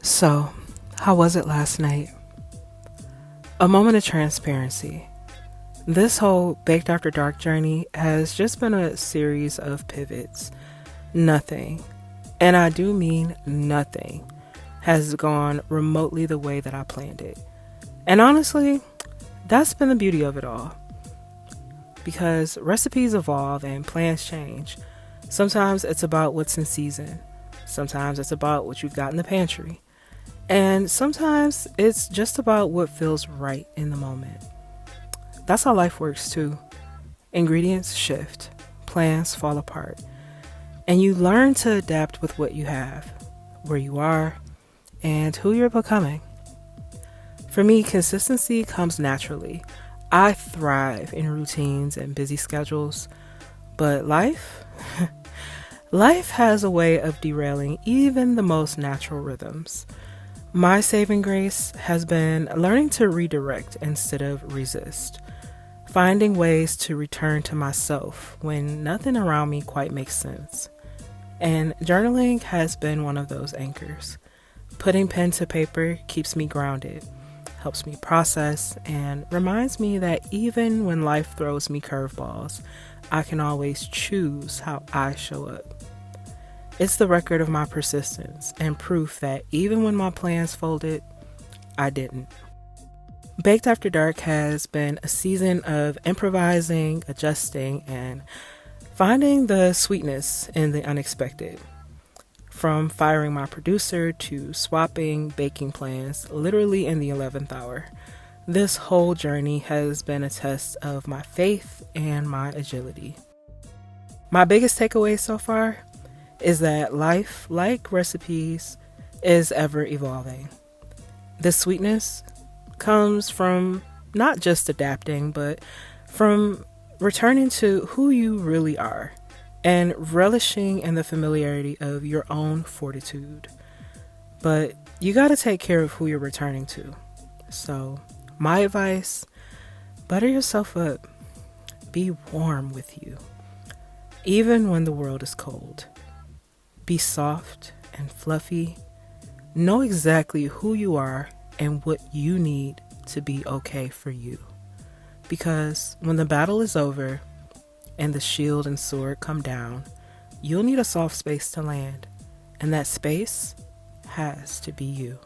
So, how was it last night? A moment of transparency. This whole Baked After Dark journey has just been a series of pivots. Nothing, and I do mean nothing, has gone remotely the way that I planned it. And honestly, that's been the beauty of it all. Because recipes evolve and plans change. Sometimes it's about what's in season. Sometimes it's about what you've got in the pantry. And sometimes it's just about what feels right in the moment. That's how life works too. Ingredients shift, plans fall apart, and you learn to adapt with what you have, where you are, and who you're becoming. For me, consistency comes naturally. I thrive in routines and busy schedules, but life? Life has a way of derailing even the most natural rhythms. My saving grace has been learning to redirect instead of resist, finding ways to return to myself when nothing around me quite makes sense. And journaling has been one of those anchors. Putting pen to paper keeps me grounded, helps me process, and reminds me that even when life throws me curveballs, I can always choose how I show up. It's the record of my persistence and proof that even when my plans folded, I didn't. Baked After Dark has been a season of improvising, adjusting, and finding the sweetness in the unexpected. From firing my producer to swapping baking plans literally in the 11th hour, this whole journey has been a test of my faith and my agility. My biggest takeaway so far is that life, like recipes, is ever evolving. The sweetness comes from not just adapting, but from returning to who you really are and relishing in the familiarity of your own fortitude. But you gotta take care of who you're returning to. So, my advice, butter yourself up. Be warm with you, even when the world is cold. Be soft and fluffy. Know exactly who you are and what you need to be okay for you. Because when the battle is over and the shield and sword come down, you'll need a soft space to land. And that space has to be you.